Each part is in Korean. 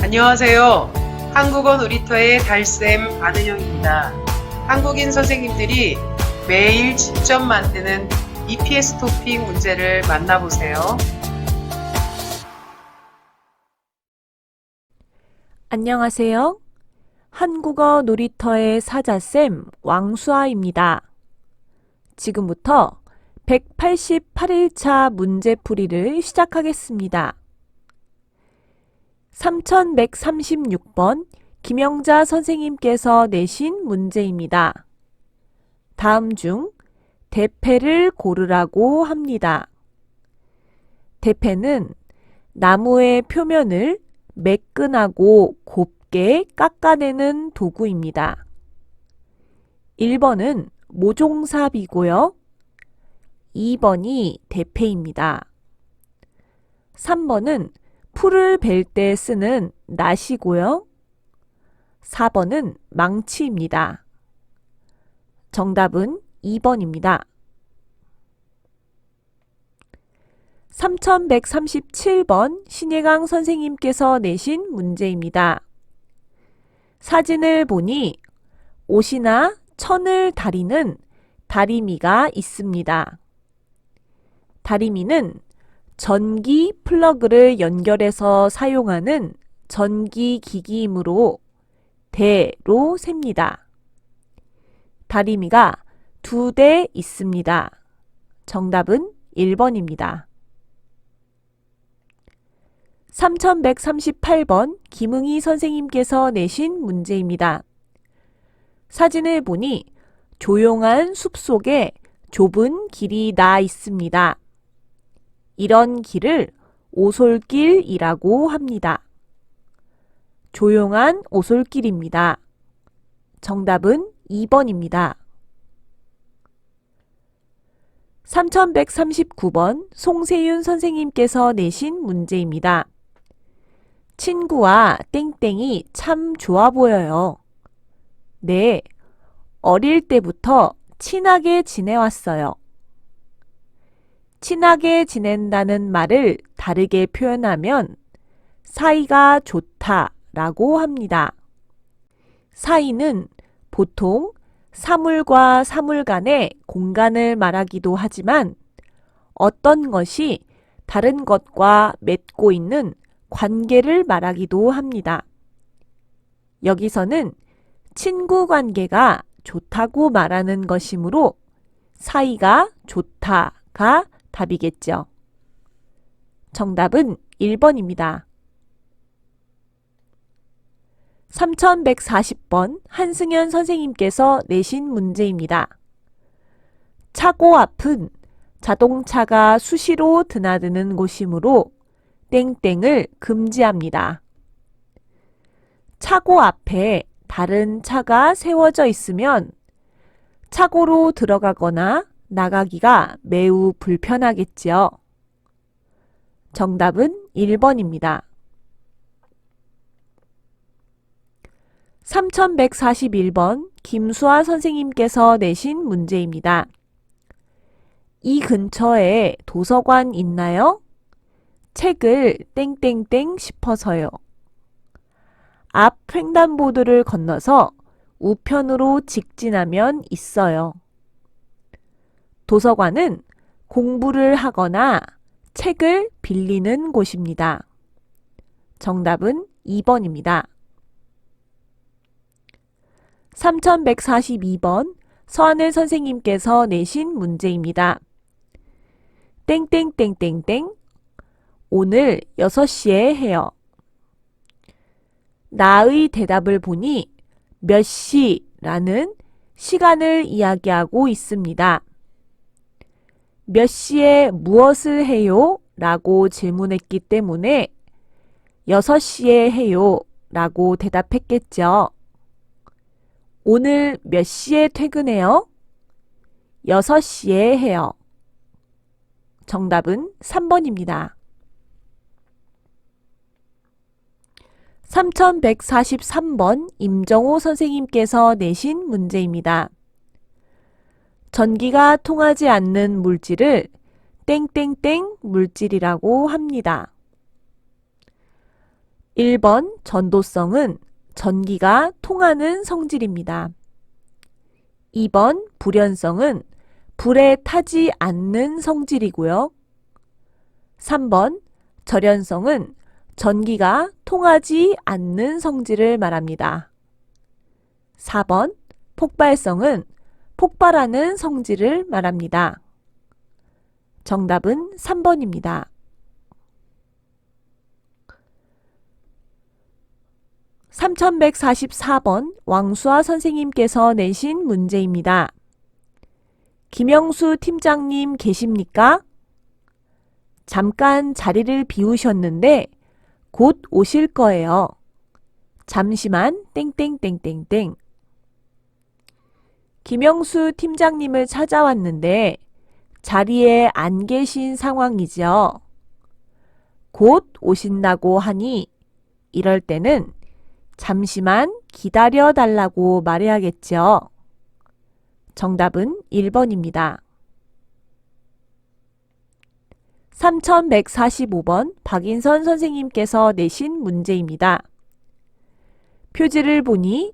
안녕하세요. 한국어 놀이터의 달쌤 안은영입니다. 한국인 선생님들이 매일 직접 만드는 EPS 토픽 문제를 만나보세요. 안녕하세요. 한국어 놀이터의 사자쌤 왕수아입니다. 지금부터 188일차 문제풀이를 시작하겠습니다. 3136번 김영자 선생님께서 내신 문제입니다. 다음 중 대패를 고르라고 합니다. 대패는 나무의 표면을 매끈하고 곱게 깎아내는 도구입니다. 1번은 모종삽이고요. 2번이 대패입니다. 3번은 풀을 벨 때 쓰는 낫이고요. 4번은 망치입니다. 정답은 2번입니다. 3137번 신예강 선생님께서 내신 문제입니다. 사진을 보니 옷이나 천을 다리는 다리미가 있습니다. 다리미는 전기 플러그를 연결해서 사용하는 전기 기기이므로 대로 셉니다. 다리미가 2대 있습니다. 정답은 1번입니다. 3138번 김응희 선생님께서 내신 문제입니다. 사진을 보니 조용한 숲속에 좁은 길이 나 있습니다. 이런 길을 오솔길이라고 합니다. 조용한 오솔길입니다. 정답은 2번입니다. 3139번 송세윤 선생님께서 내신 문제입니다. 친구와 땡땡이 참 좋아 보여요. 네, 어릴 때부터 친하게 지내왔어요. 친하게 지낸다는 말을 다르게 표현하면 사이가 좋다라고 합니다. 사이는 보통 사물과 사물 간의 공간을 말하기도 하지만 어떤 것이 다른 것과 맺고 있는 관계를 말하기도 합니다. 여기서는 친구 관계가 좋다고 말하는 것이므로 사이가 좋다가 답이겠죠. 정답은 1번입니다. 3140번 한승현 선생님께서 내신 문제입니다. 차고 앞은 자동차가 수시로 드나드는 곳이므로 땡땡을 금지합니다. 차고 앞에 다른 차가 세워져 있으면 차고로 들어가거나 나가기가 매우 불편하겠지요. 정답은 1번입니다. 3141번 김수아 선생님께서 내신 문제입니다. 이 근처에 도서관 있나요? 책을 땡땡땡 싶어서요. 앞 횡단보도를 건너서 우편으로 직진하면 있어요. 도서관은 공부를 하거나 책을 빌리는 곳입니다. 정답은 2번입니다. 3142번 서하늘 선생님께서 내신 문제입니다. 땡땡땡땡땡 오늘 6시에 해요. 나의 대답을 보니 몇 시라는 시간을 이야기하고 있습니다. 몇 시에 무엇을 해요? 라고 질문했기 때문에 6시에 해요 라고 대답했겠죠. 오늘 몇 시에 퇴근해요? 6시에 해요. 정답은 3번입니다. 3143번 임정호 선생님께서 내신 문제입니다. 전기가 통하지 않는 물질을 땡땡땡 물질이라고 합니다. 1번 전도성은 전기가 통하는 성질입니다. 2번 불연성은 불에 타지 않는 성질이고요. 3번 절연성은 전기가 통하지 않는 성질을 말합니다. 4번 폭발성은 폭발하는 성질을 말합니다. 정답은 3번입니다. 3144번 왕수아 선생님께서 내신 문제입니다. 김영수 팀장님 계십니까? 잠깐 자리를 비우셨는데 곧 오실 거예요. 잠시만 땡땡땡땡땡. 김영수 팀장님을 찾아왔는데 자리에 안 계신 상황이죠. 곧 오신다고 하니 이럴 때는 잠시만 기다려 달라고 말해야겠죠. 정답은 1번입니다. 3145번 박인선 선생님께서 내신 문제입니다. 표지를 보니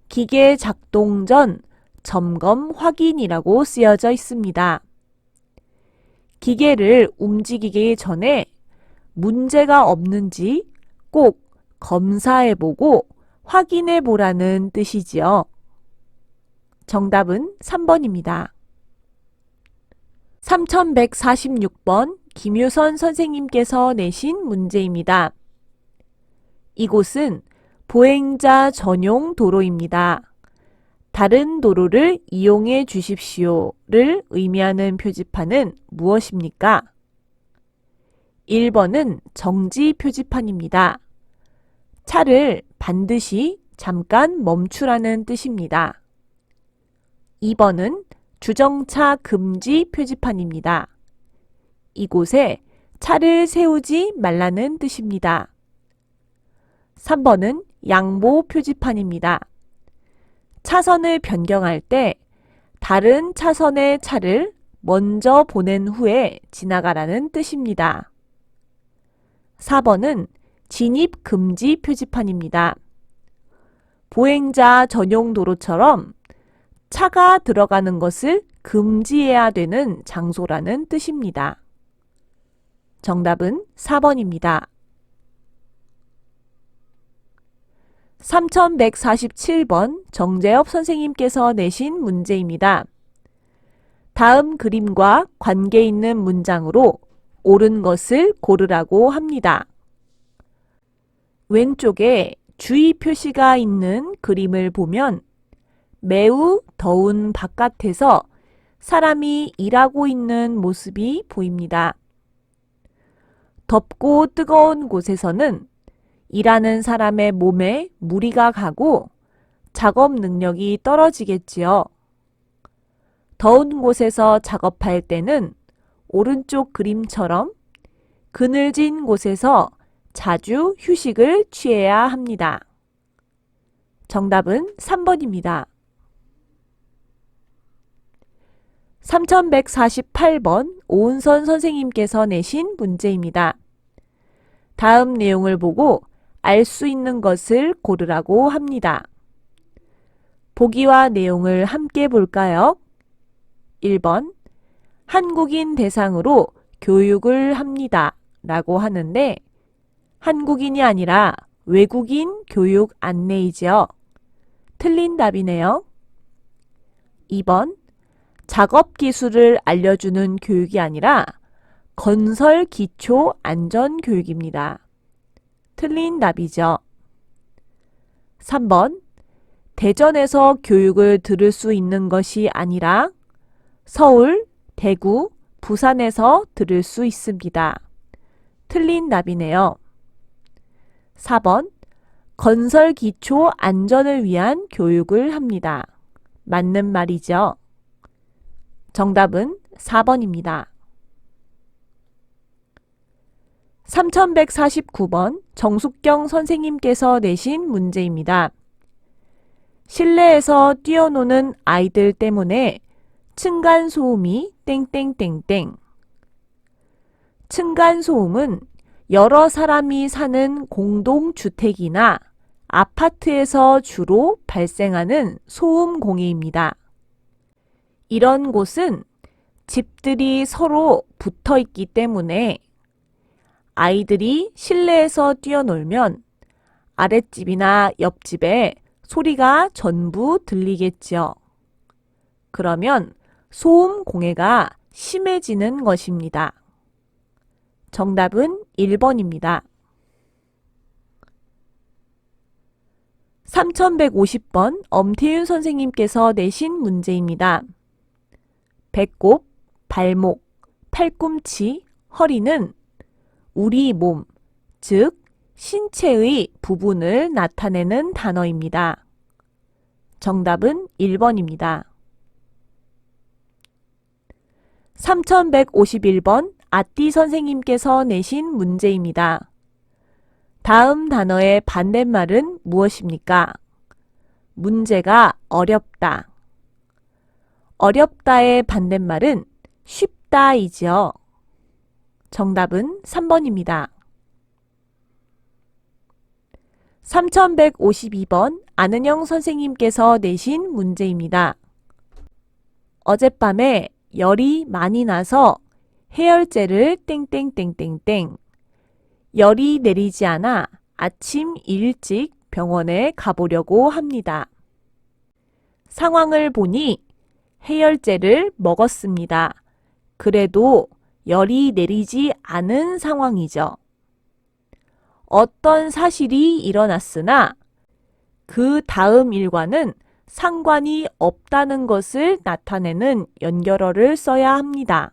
기계 작동 전 점검 확인이라고 쓰여져 있습니다. 기계를 움직이기 전에 문제가 없는지 꼭 검사해보고 확인해보라는 뜻이지요. 정답은 3번입니다. 3146번 김유선 선생님께서 내신 문제입니다. 이곳은 보행자 전용 도로입니다. 다른 도로를 이용해 주십시오를 의미하는 표지판은 무엇입니까? 1번은 정지 표지판입니다. 차를 반드시 잠깐 멈추라는 뜻입니다. 2번은 주정차 금지 표지판입니다. 이곳에 차를 세우지 말라는 뜻입니다. 3번은 양보 표지판입니다. 차선을 변경할 때 다른 차선의 차를 먼저 보낸 후에 지나가라는 뜻입니다. 4번은 진입 금지 표지판입니다. 보행자 전용 도로처럼 차가 들어가는 것을 금지해야 되는 장소라는 뜻입니다. 정답은 4번입니다. 3147번 정재엽 선생님께서 내신 문제입니다. 다음 그림과 관계 있는 문장으로 옳은 것을 고르라고 합니다. 왼쪽에 주의 표시가 있는 그림을 보면 매우 더운 바깥에서 사람이 일하고 있는 모습이 보입니다. 덥고 뜨거운 곳에서는 일하는 사람의 몸에 무리가 가고 작업 능력이 떨어지겠지요. 더운 곳에서 작업할 때는 오른쪽 그림처럼 그늘진 곳에서 자주 휴식을 취해야 합니다. 정답은 3번입니다. 3148번 오은선 선생님께서 내신 문제입니다. 다음 내용을 보고 알 수 있는 것을 고르라고 합니다. 보기와 내용을 함께 볼까요? 1번 한국인 대상으로 교육을 합니다 라고 하는데 한국인이 아니라 외국인 교육 안내이죠. 틀린 답이네요. 2번 작업 기술을 알려주는 교육이 아니라 건설 기초 안전 교육입니다. 틀린 답이죠. 3번 대전에서 교육을 들을 수 있는 것이 아니라 서울, 대구, 부산에서 들을 수 있습니다. 틀린 답이네요. 4번 건설 기초 안전을 위한 교육을 합니다. 맞는 말이죠. 정답은 4번입니다. 3149번 정숙경 선생님께서 내신 문제입니다. 실내에서 뛰어노는 아이들 때문에 층간소음이 땡땡땡땡. 층간소음은 여러 사람이 사는 공동주택이나 아파트에서 주로 발생하는 소음 공해입니다. 이런 곳은 집들이 서로 붙어 있기 때문에 아이들이 실내에서 뛰어놀면 아랫집이나 옆집에 소리가 전부 들리겠지요. 그러면 소음 공해가 심해지는 것입니다. 정답은 1번입니다. 3150번 엄태윤 선생님께서 내신 문제입니다. 배꼽, 발목, 팔꿈치, 허리는 우리 몸, 즉 신체의 부분을 나타내는 단어입니다. 정답은 1번입니다. 3151번 아띠 선생님께서 내신 문제입니다. 다음 단어의 반대말은 무엇입니까? 문제가 어렵다. 어렵다의 반대말은 쉽다이지요. 정답은 3번입니다. 3152번 안은영 선생님께서 내신 문제입니다. 어젯밤에 열이 많이 나서 해열제를 땡땡땡땡땡. 열이 내리지 않아 아침 일찍 병원에 가보려고 합니다. 상황을 보니 해열제를 먹었습니다. 그래도 열이 내리지 않은 상황이죠. 어떤 사실이 일어났으나 그 다음 일과는 상관이 없다는 것을 나타내는 연결어를 써야 합니다.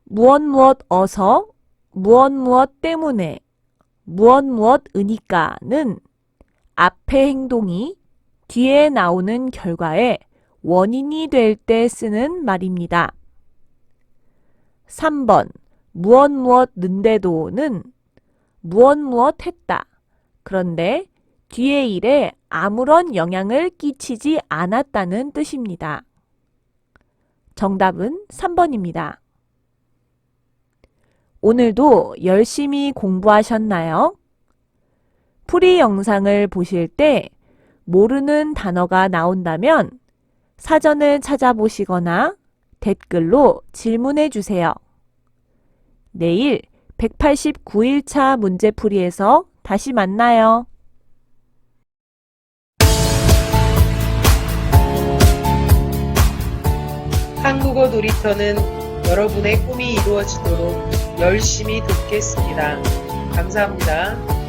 무엇 무엇 어서, 무엇 무엇 때문에, 무엇 무엇 으니까는 앞의 행동이 뒤에 나오는 결과에 원인이 될 때 쓰는 말입니다. 3번 무엇 무엇 는데도는 무엇 무엇 했다. 그런데 뒤의 일에 아무런 영향을 끼치지 않았다는 뜻입니다. 정답은 3번입니다. 오늘도 열심히 공부하셨나요? 풀이 영상을 보실 때 모르는 단어가 나온다면 사전을 찾아보시거나 댓글로 질문해 주세요. 내일 189일차 문제풀이에서 다시 만나요. 한국어 놀이터는 여러분의 꿈이 이루어지도록 열심히 돕겠습니다. 감사합니다.